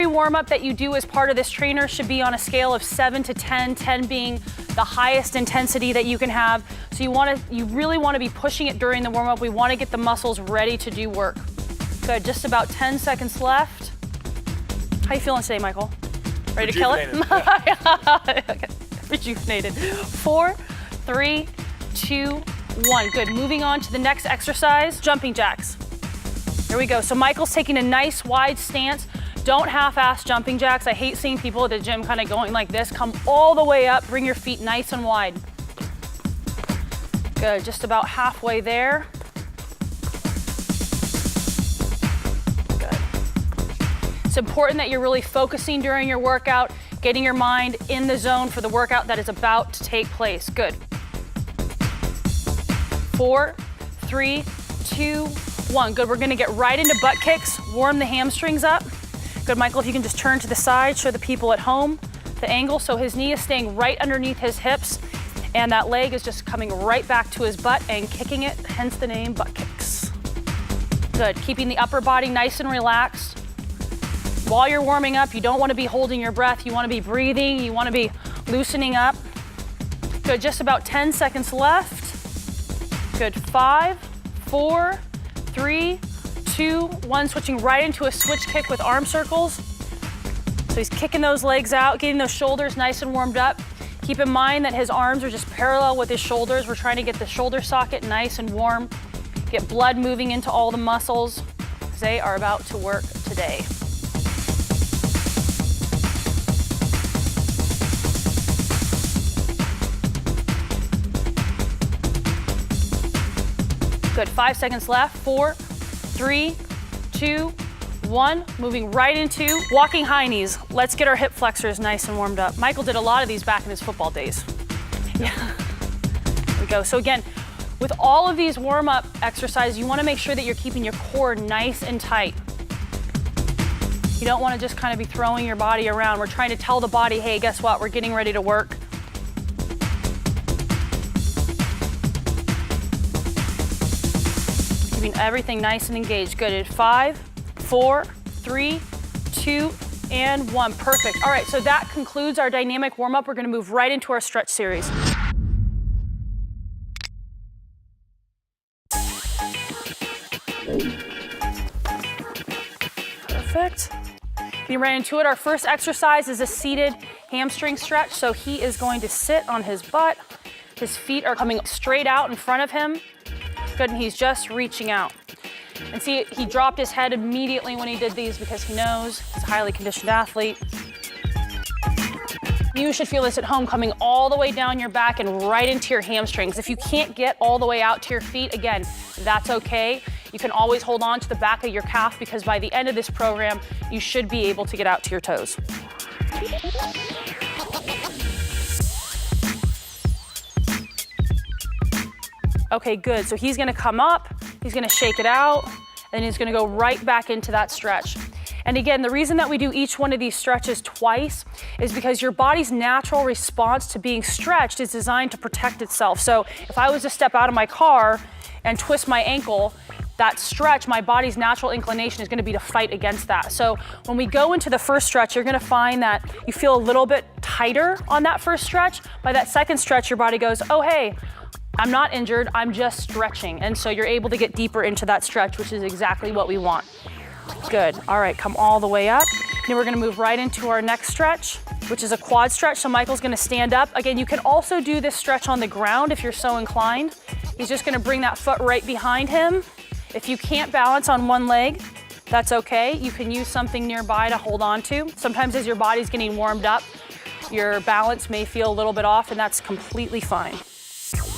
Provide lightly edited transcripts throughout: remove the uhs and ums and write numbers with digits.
Every warm-up that you do as part of this trainer should be on a scale of 7 to 10, 10 being the highest intensity that you can have. So you really want to be pushing it during the warm-up. We want to get the muscles ready to do work. Good, just about 10 seconds left. How you feeling today, Michael? Ready to kill it? Yeah. Okay. Rejuvenated. 4, 3, 2, 1. Good, moving on to the next exercise, jumping jacks. There we go. So Michael's taking a nice wide stance. Don't half-ass jumping jacks. I hate seeing people at the gym kind of going like this. Come all the way up, bring your feet nice and wide. Good, just about halfway there. Good. It's important that you're really focusing during your workout, getting your mind in the zone for the workout that is about to take place. Good. 4, 3, 2, 1. Good, we're gonna get right into butt kicks, warm the hamstrings up. Good, Michael, if you can just turn to the side, show the people at home the angle. So his knee is staying right underneath his hips and that leg is just coming right back to his butt and kicking it, hence the name butt kicks. Good, keeping the upper body nice and relaxed. While you're warming up, you don't want to be holding your breath. You want to be breathing, you want to be loosening up. Good, just about 10 seconds left. Good, 5, 4, 3, 2, 1, switching right into a switch kick with arm circles. So he's kicking those legs out, getting those shoulders nice and warmed up. Keep in mind that his arms are just parallel with his shoulders. We're trying to get the shoulder socket nice and warm, get blood moving into all the muscles because they are about to work today. Good, 5 seconds left. 4, 3, 2, 1. Moving right into walking high knees. Let's get our hip flexors nice and warmed up. Michael did a lot of these back in his football days. Yeah. There we go. So again, with all of these warm-up exercises, you want to make sure that you're keeping your core nice and tight. You don't want to just kind of be throwing your body around. We're trying to tell the body, hey, guess what? We're getting ready to work. Keeping everything nice and engaged. Good. At 5, 4, 3, 2, and 1. Perfect. All right, so that concludes our dynamic warm-up. We're going to move right into our stretch series. Perfect. Getting right into it. Our first exercise is a seated hamstring stretch. So he is going to sit on his butt. His feet are coming straight out in front of him. Good, and he's just reaching out. And see, he dropped his head immediately when he did these because he knows he's a highly conditioned athlete. You should feel this at home, coming all the way down your back and right into your hamstrings. If you can't get all the way out to your feet, again, that's okay. You can always hold on to the back of your calf because by the end of this program, you should be able to get out to your toes. Okay, good. So he's gonna come up, he's gonna shake it out, and he's gonna go right back into that stretch. And again, the reason that we do each one of these stretches twice is because your body's natural response to being stretched is designed to protect itself. So if I was to step out of my car and twist my ankle, that stretch, my body's natural inclination is gonna be to fight against that. So when we go into the first stretch, you're gonna find that you feel a little bit tighter on that first stretch. By that second stretch, your body goes, oh, hey, I'm not injured, I'm just stretching. And so you're able to get deeper into that stretch, which is exactly what we want. Good, all right, come all the way up. Now we're gonna move right into our next stretch, which is a quad stretch. So Michael's gonna stand up. Again, you can also do this stretch on the ground if you're so inclined. He's just gonna bring that foot right behind him. If you can't balance on one leg, that's okay. You can use something nearby to hold on to. Sometimes as your body's getting warmed up, your balance may feel a little bit off, and that's completely fine.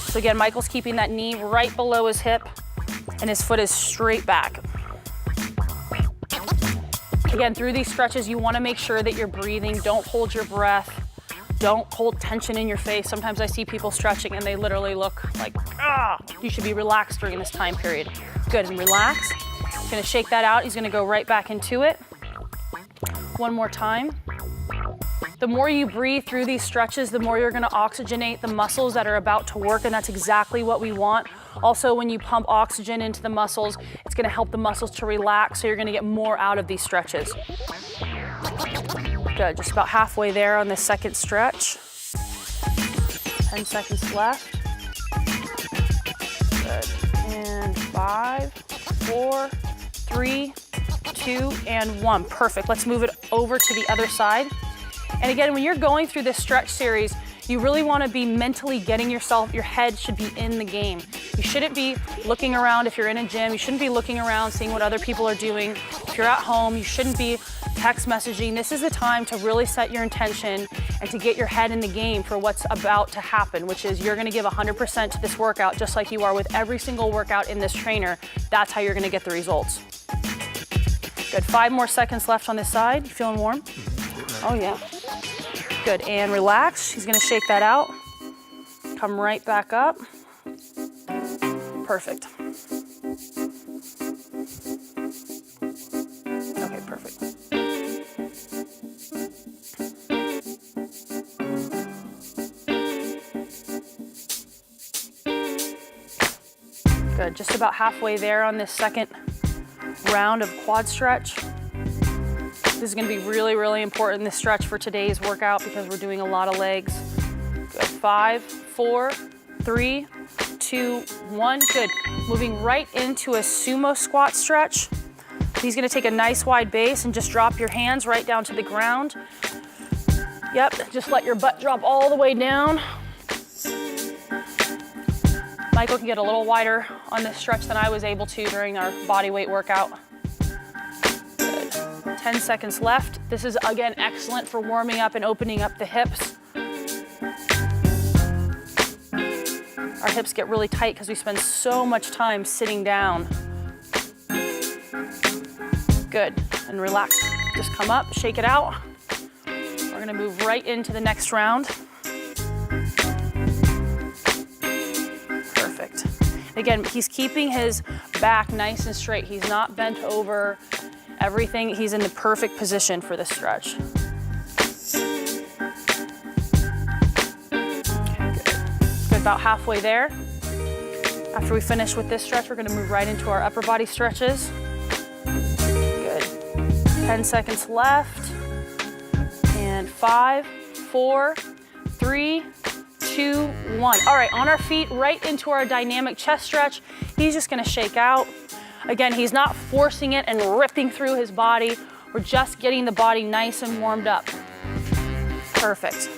So again, Michael's keeping that knee right below his hip and his foot is straight back. Again, through these stretches, you want to make sure that you're breathing. Don't hold your breath. Don't hold tension in your face. Sometimes I see people stretching and they literally look like, ah, you should be relaxed during this time period. Good, and relax. He's gonna shake that out. He's gonna go right back into it. One more time. The more you breathe through these stretches, the more you're gonna oxygenate the muscles that are about to work, and that's exactly what we want. Also, when you pump oxygen into the muscles, it's gonna help the muscles to relax, so you're gonna get more out of these stretches. Good, just about halfway there on the second stretch. 10 seconds left. Good, and 5, 4, 3, 2, and 1. Perfect, let's move it over to the other side. And again, when you're going through this stretch series, you really want to be mentally getting yourself, your head should be in the game. You shouldn't be looking around if you're in a gym. You shouldn't be looking around seeing what other people are doing. If you're at home, you shouldn't be text messaging. This is the time to really set your intention and to get your head in the game for what's about to happen, which is you're going to give 100% to this workout, just like you are with every single workout in this trainer. That's how you're going to get the results. Good, 5 more seconds left on this side. You feeling warm? Oh yeah. Good, and relax. She's gonna shake that out. Come right back up. Perfect. Okay, perfect. Good, just about halfway there on this second round of quad stretch. This is gonna be really, really important, this stretch for today's workout, because we're doing a lot of legs. Good, 5, 4, 3, 2, 1, good. Moving right into a sumo squat stretch. He's gonna take a nice wide base and just drop your hands right down to the ground. Yep, just let your butt drop all the way down. Michael can get a little wider on this stretch than I was able to during our body weight workout. 10 seconds left. This is, again, excellent for warming up and opening up the hips. Our hips get really tight because we spend so much time sitting down. Good, and relax. Just come up, shake it out. We're gonna move right into the next round. Perfect. Again, he's keeping his back nice and straight. He's not bent over. Everything, he's in the perfect position for this stretch. Good, about halfway there. After we finish with this stretch, we're gonna move right into our upper body stretches. Good, 10 seconds left. And 5, 4, 3, 2, 1. All right, on our feet, right into our dynamic chest stretch. He's just gonna shake out. Again, he's not forcing it and ripping through his body. We're just getting the body nice and warmed up. Perfect.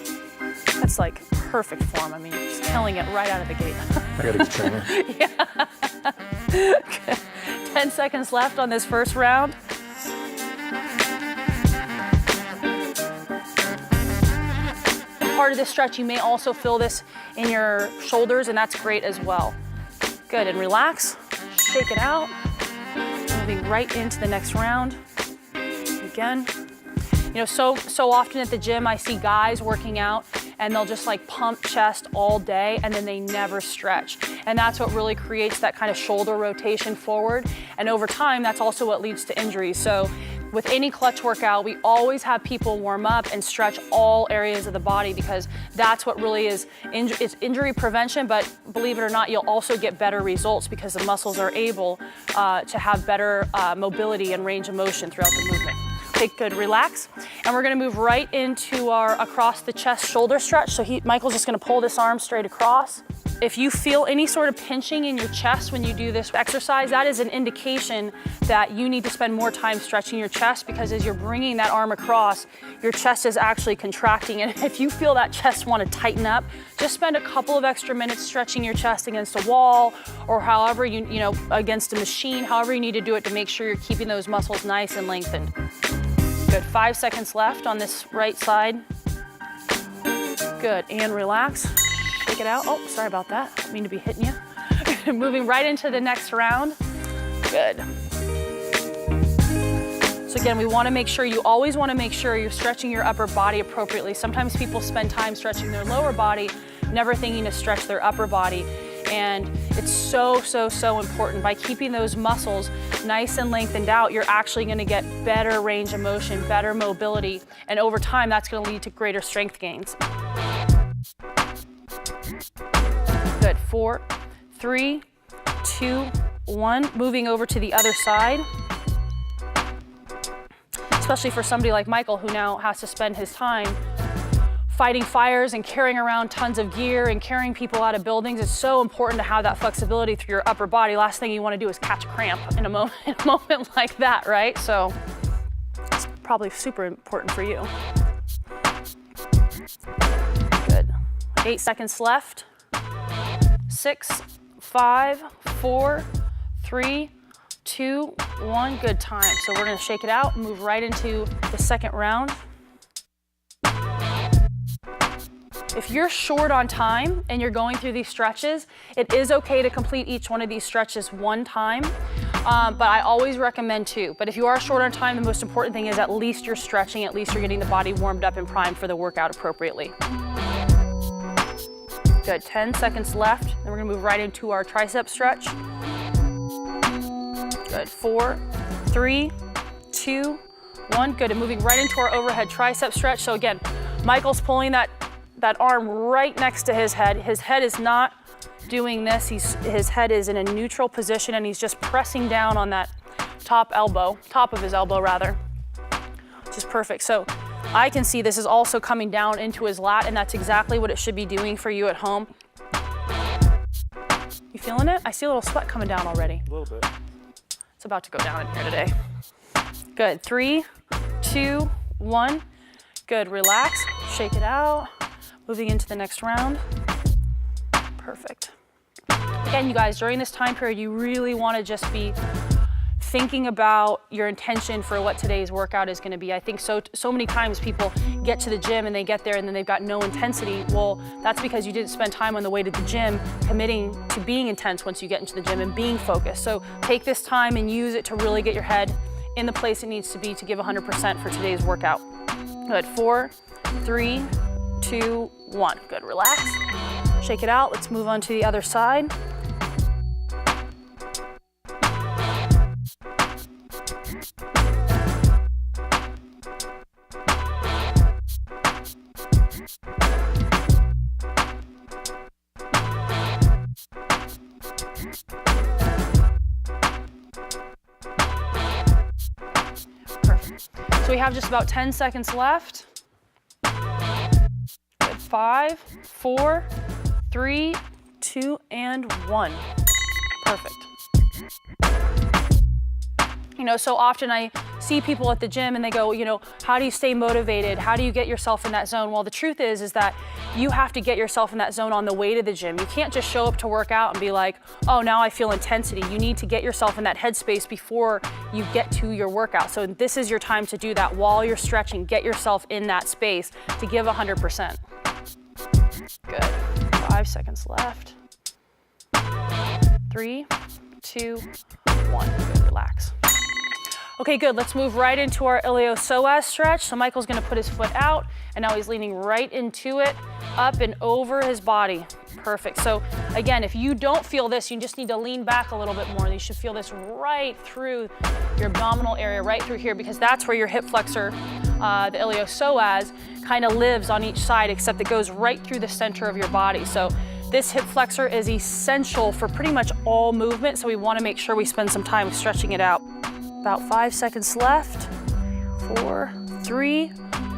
That's like perfect form. I mean, just killing it right out of the gate. I got a good trainer. Yeah. 10 seconds left on this first round. Part of this stretch, you may also feel this in your shoulders, and that's great as well. Good, and relax, shake it out. Moving right into the next round. Again, you know, so often at the gym, I see guys working out and they'll just like pump chest all day and then they never stretch. And that's what really creates that kind of shoulder rotation forward. And over time, that's also what leads to injuries. So with any clutch workout, we always have people warm up and stretch all areas of the body, because that's what really is injury prevention. But believe it or not, you'll also get better results because the muscles are able to have better mobility and range of motion throughout the movement. Okay, good, relax. And we're gonna move right into our across the chest shoulder stretch. So Michael's just gonna pull this arm straight across. If you feel any sort of pinching in your chest when you do this exercise, that is an indication that you need to spend more time stretching your chest, because as you're bringing that arm across, your chest is actually contracting. And if you feel that chest want to tighten up, just spend a couple of extra minutes stretching your chest against a wall, or however you know, against a machine, however you need to do it to make sure you're keeping those muscles nice and lengthened. Good, 5 seconds left on this right side. Good, and relax. Shake it out. Oh, sorry about that. I didn't mean to be hitting you. Moving right into the next round. Good. So again, we want to make sure, you always want to make sure you're stretching your upper body appropriately. Sometimes people spend time stretching their lower body, never thinking to stretch their upper body. And it's so important. By keeping those muscles nice and lengthened out, you're actually going to get better range of motion, better mobility, and over time, that's going to lead to greater strength gains. Good, 4, 3, 2, 1. Moving over to the other side. especially for somebody like Michael who now has to spend his time fighting fires and carrying around tons of gear and carrying people out of buildings. It's so important to have that flexibility through your upper body. Last thing you want to do is catch a cramp in a moment like that, right? So it's probably super important for you. Good. 8 seconds left. 6, 5, 4, 3, 2, 1. Good time. So we're going to shake it out, move right into the second round. If you're short on time and you're going through these stretches, it is okay to complete each one of these stretches one time, but I always recommend 2. But if you are short on time, the most important thing is at least you're stretching, at least you're getting the body warmed up and primed for the workout appropriately. Good, 10 seconds left. Then we're gonna move right into our tricep stretch. Good, 4, 3, 2, 1. Good, and moving right into our overhead tricep stretch. So again, Michael's pulling that arm right next to his head. His head is not doing this. His head is in a neutral position and he's just pressing down on that top of his elbow rather, which is perfect. So I can see this is also coming down into his lat, and that's exactly what it should be doing for you at home. You feeling it? I see a little sweat coming down already. A little bit. It's about to go down in here today. Good, 3, 2, 1. Good, relax, shake it out. Moving into the next round. Perfect. Again, you guys, during this time period, you really want to just be thinking about your intention for what today's workout is going to be. I think so many times people get to the gym and they get there and then they've got no intensity. Well, that's because you didn't spend time on the way to the gym committing to being intense once you get into the gym and being focused. So take this time and use it to really get your head in the place it needs to be to give 100% for today's workout. Good, 4, 3, 2, 1. Good, relax. Shake it out. Let's move on to the other side. Perfect. So we have just about 10 seconds left. 5, 4, 3, 2, and 1. Perfect. You know, so often I see people at the gym and they go, you know, how do you stay motivated? How do you get yourself in that zone? Well, the truth is that you have to get yourself in that zone on the way to the gym. You can't just show up to work out and be like, oh, now I feel intensity. You need to get yourself in that headspace before you get to your workout. So this is your time to do that while you're stretching. Get yourself in that space to give 100%. Good. 5 seconds left. 3, 2, 1. Good, relax. Okay, good. Let's move right into our iliopsoas stretch. So Michael's gonna put his foot out, and now he's leaning right into it, up and over his body. Perfect. So again, if you don't feel this, you just need to lean back a little bit more. You should feel this right through your abdominal area, right through here, because that's where your hip flexor, the iliopsoas, kind of lives on each side, except it goes right through the center of your body. So this hip flexor is essential for pretty much all movement, so we want to make sure we spend some time stretching it out. About 5 seconds left. 4, 3,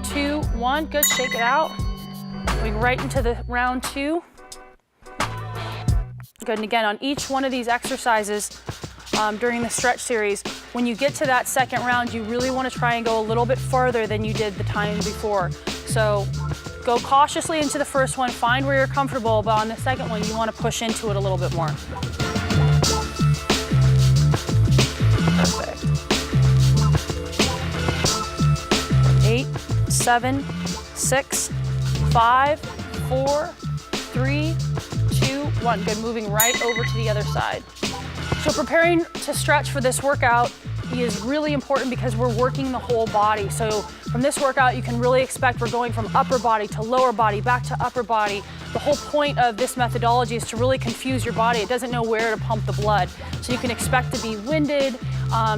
2, 1. Good, shake it out. Going right into the round 2. Good, and again, on each one of these exercises during the stretch series, when you get to that second round, you really want to try and go a little bit farther than you did the time before. So go cautiously into the first one, find where you're comfortable, but on the second one, you want to push into it a little bit more. Perfect. 8, 7, 6, 5, 4, 3, 2, 1. Good, moving right over to the other side. So preparing to stretch for this workout is really important because we're working the whole body. So from this workout, you can really expect we're going from upper body to lower body, back to upper body. The whole point of this methodology is to really confuse your body. It doesn't know where to pump the blood. So you can expect to be winded,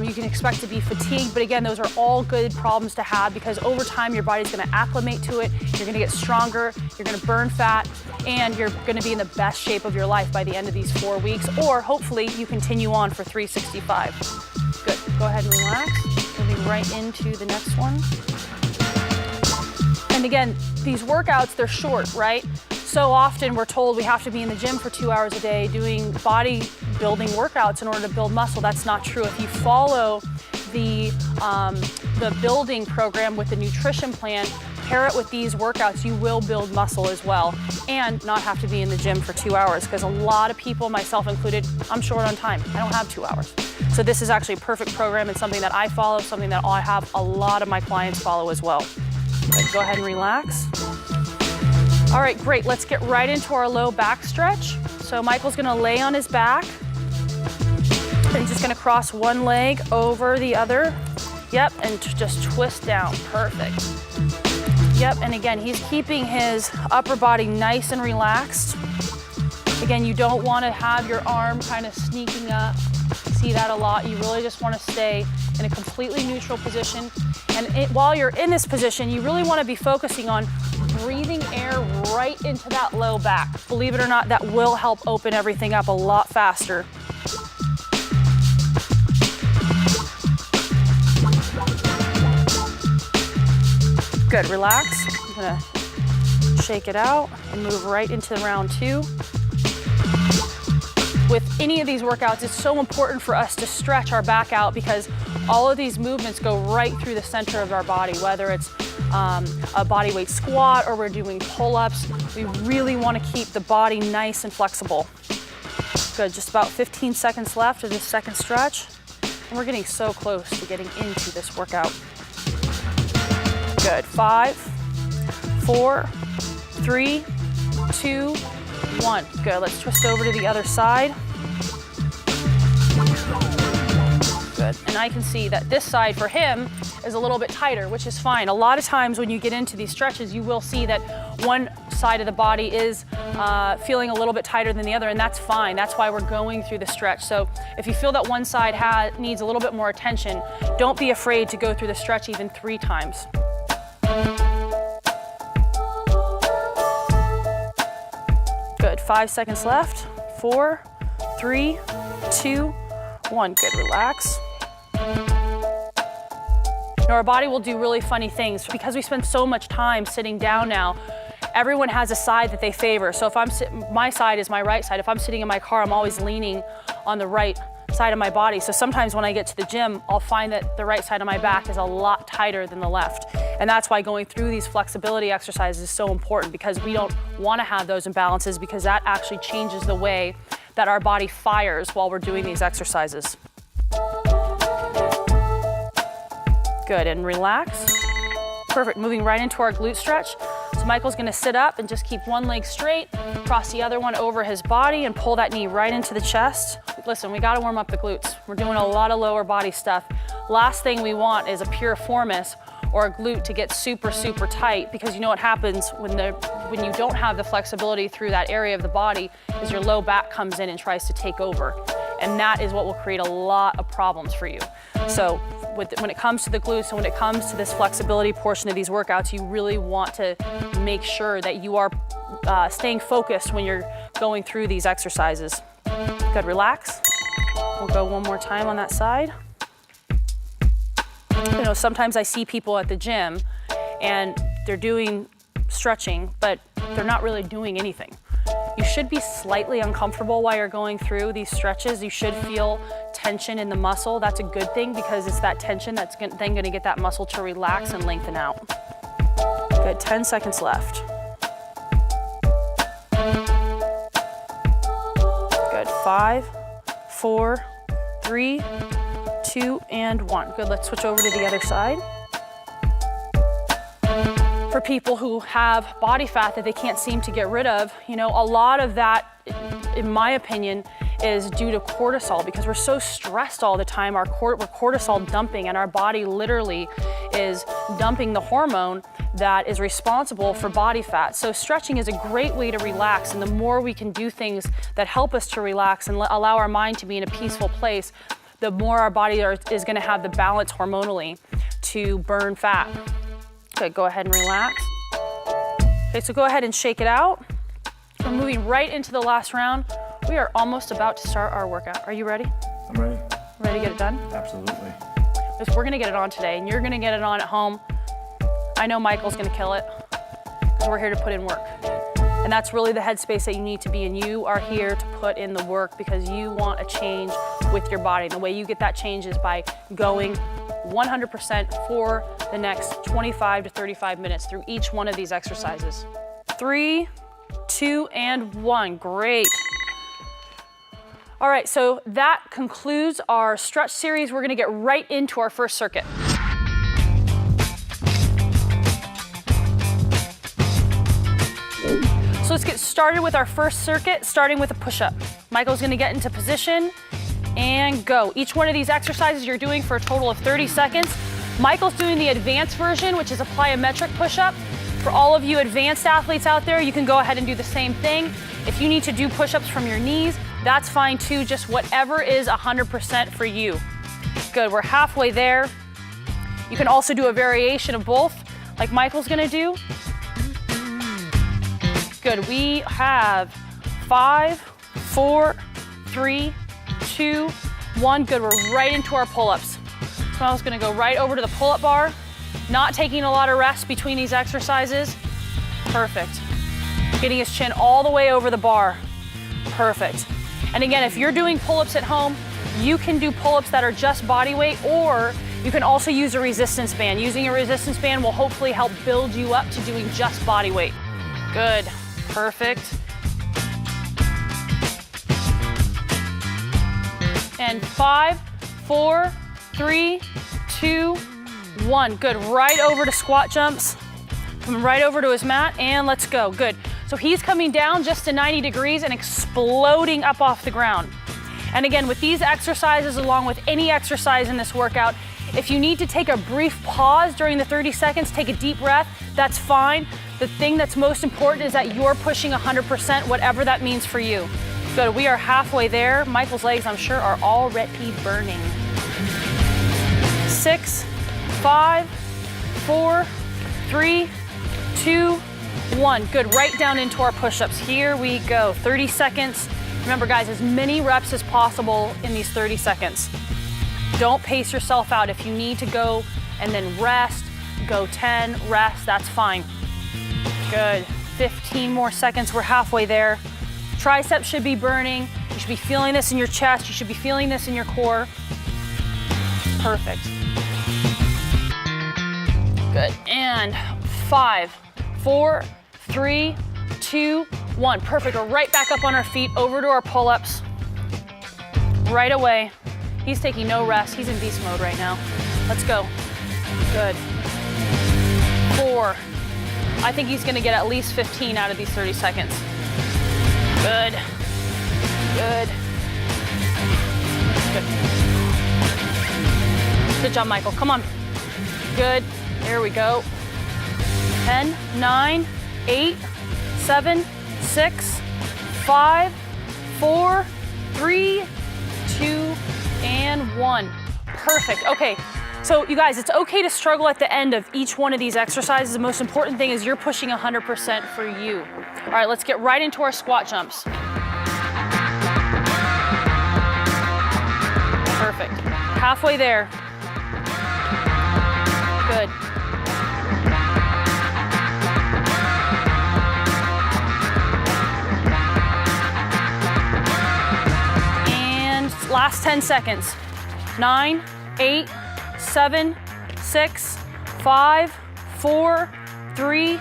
you can expect to be fatigued, but again, those are all good problems to have because over time, your body's gonna acclimate to it, you're gonna get stronger, you're gonna burn fat, and you're gonna be in the best shape of your life by the end of these 4 weeks, or hopefully you continue on for 365. Good, go ahead and relax. Moving right into the next one. And again, these workouts, they're short, right? So often we're told we have to be in the gym for 2 hours a day doing bodybuilding workouts in order to build muscle. That's not true. If you follow the building program with the nutrition plan, pair it with these workouts, you will build muscle as well and not have to be in the gym for 2 hours, because a lot of people, myself included, I'm short on time. I don't have 2 hours. So this is actually a perfect program. It's something that I follow, something that I have a lot of my clients follow as well. Good. Go ahead and relax. All right, great. Let's get right into our low back stretch. So Michael's gonna lay on his back. And he's just gonna cross one leg over the other. Yep, and just twist down. Perfect. Yep, and again, he's keeping his upper body nice and relaxed. Again, you don't wanna have your arm kind of sneaking up. See that a lot. You really just wanna stay in a completely neutral position. And while you're in this position, you really wanna be focusing on breathing air right into that low back. Believe it or not, that will help open everything up a lot faster. Good, relax. I'm gonna shake it out and move right into round 2. With any of these workouts, it's so important for us to stretch our back out, because all of these movements go right through the center of our body, whether it's a body weight squat or we're doing pull-ups. We really want to keep the body nice and flexible. Good, just about 15 seconds left of this second stretch. And we're getting so close to getting into this workout. Good, 5, 4, 3, 2, 1. Good, let's twist over to the other side. Good, and I can see that this side for him is a little bit tighter, which is fine. A lot of times when you get into these stretches, you will see that one side of the body is feeling a little bit tighter than the other, and that's fine. That's why we're going through the stretch. So if you feel that one side needs a little bit more attention, don't be afraid to go through the stretch even 3 times. Good, 5 seconds left. 4, 3, 2, 1. Good, relax. Now our body will do really funny things because we spend so much time sitting down now. Everyone has a side that they favor. So if my side is my right side. If I'm sitting in my car, I'm always leaning on the right side of my body. So sometimes when I get to the gym, I'll find that the right side of my back is a lot tighter than the left. And that's why going through these flexibility exercises is so important, because we don't want to have those imbalances, because that actually changes the way that our body fires while we're doing these exercises. Good, and relax. Perfect, moving right into our glute stretch. So Michael's gonna sit up and just keep one leg straight, cross the other one over his body and pull that knee right into the chest. Listen, we gotta warm up the glutes. We're doing a lot of lower body stuff. Last thing we want is a piriformis or a glute to get super, super tight, because you know what happens when you don't have the flexibility through that area of the body is your low back comes in and tries to take over. And that is what will create a lot of problems for you. So when it comes to the glutes and when it comes to this flexibility portion of these workouts, you really want to make sure that you are staying focused when you're going through these exercises. Good, relax. We'll go one more time on that side. You know, sometimes I see people at the gym and they're doing stretching, but they're not really doing anything. You should be slightly uncomfortable while you're going through these stretches. You should feel tension in the muscle. That's a good thing, because it's that tension that's then gonna get that muscle to relax and lengthen out. Good, 10 seconds left. Good, 5, 4, 3, 2, and 1. Good, let's switch over to the other side. For people who have body fat that they can't seem to get rid of, you know, a lot of that, in my opinion, is due to cortisol, because we're so stressed all the time. We're cortisol dumping, and our body literally is dumping the hormone that is responsible for body fat. So stretching is a great way to relax, and the more we can do things that help us to relax and allow our mind to be in a peaceful place, the more our body is gonna have the balance hormonally to burn fat. Okay, go ahead and relax. Okay, so go ahead and shake it out. We're moving right into the last round. We are almost about to start our workout. Are you ready? I'm ready. Ready to get it done? Absolutely. because we're gonna get it on today and you're gonna get it on at home. I know Michael's gonna kill it because we're here to put in work. And that's really the headspace that you need to be in. You are here to put in the work because you want a change with your body. And the way you get that change is by going 100% for the next 25 to 35 minutes through each one of these exercises. 3, 2, and 1. Great. All right, so that concludes our stretch series. We're gonna get right into our first circuit. So let's get started with our first circuit, starting with a push-up. Michael's gonna get into position and go. Each one of these exercises you're doing for a total of 30 seconds. Michael's doing the advanced version, which is a plyometric push-up. For all of you advanced athletes out there, you can go ahead and do the same thing. If you need to do push-ups from your knees, that's fine too, just whatever is 100% for you. Good, we're halfway there. You can also do a variation of both, like Michael's gonna do. Good, we have 5, 4, 3, 2, 1. Good, we're right into our pull-ups. So I was gonna go right over to the pull-up bar, not taking a lot of rest between these exercises. Perfect. Getting his chin all the way over the bar. Perfect. And again, if you're doing pull-ups at home, you can do pull-ups that are just body weight, or you can also use a resistance band. Using a resistance band will hopefully help build you up to doing just body weight. Good. Perfect. And 5, 4, 3, 2, 1. Good, right over to squat jumps. Come right over to his mat and let's go, good. So he's coming down just to 90 degrees and exploding up off the ground. And again, with these exercises, along with any exercise in this workout, if you need to take a brief pause during the 30 seconds, take a deep breath, that's fine. The thing that's most important is that you're pushing 100%, whatever that means for you. Good, we are halfway there. Michael's legs, I'm sure, are already burning. 6, 5, 4, 3, 2, 1. Good, right down into our push-ups. Here we go, 30 seconds. Remember guys, as many reps as possible in these 30 seconds. Don't pace yourself out. If you need to go and then rest, go 10, rest, that's fine. Good, 15 more seconds, we're halfway there. Triceps should be burning. You should be feeling this in your chest. You should be feeling this in your core. Perfect. Good, and 5, 4, 3, 2, 1. Perfect, we're right back up on our feet, over to our pull-ups. Right away. He's taking no rest, he's in beast mode right now. Let's go, good. 4, I think he's gonna get at least 15 out of these 30 seconds. Good, good, good. Good job, Michael, come on. Good, there we go. 10, 9, 8, 7, 6, 5, 4, 3, 2, and 1. Perfect, okay. So you guys, it's okay to struggle at the end of each one of these exercises. The most important thing is you're pushing 100% for you. All right, let's get right into our squat jumps. Perfect, halfway there. Good. And last 10 seconds. 9, 8, 7, 6, 5, 4, 3,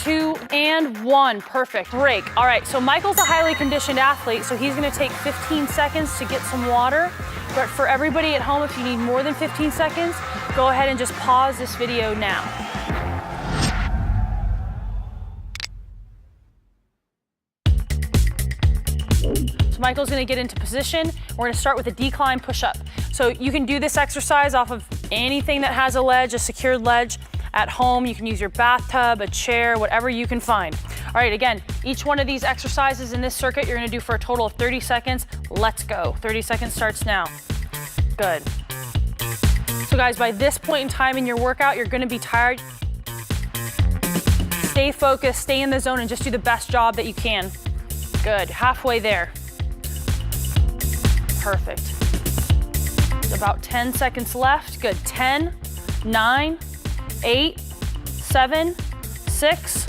2, and 1. Perfect. Break. All right, so Michael's a highly conditioned athlete, so he's gonna take 15 seconds to get some water. But for everybody at home, if you need more than 15 seconds, go ahead and just pause this video now. So Michael's gonna get into position. We're gonna start with a decline push-up. So you can do this exercise off of anything that has a ledge, a secured ledge. At home, you can use your bathtub, a chair, whatever you can find. All right, again, each one of these exercises in this circuit, you're gonna do for a total of 30 seconds. Let's go. 30 seconds starts now. Good. So guys, by this point in time in your workout, you're gonna be tired. Stay focused, stay in the zone, and just do the best job that you can. Good, halfway there. Perfect. Just about 10 seconds left. Good. 10, 9, 8, 7, 6,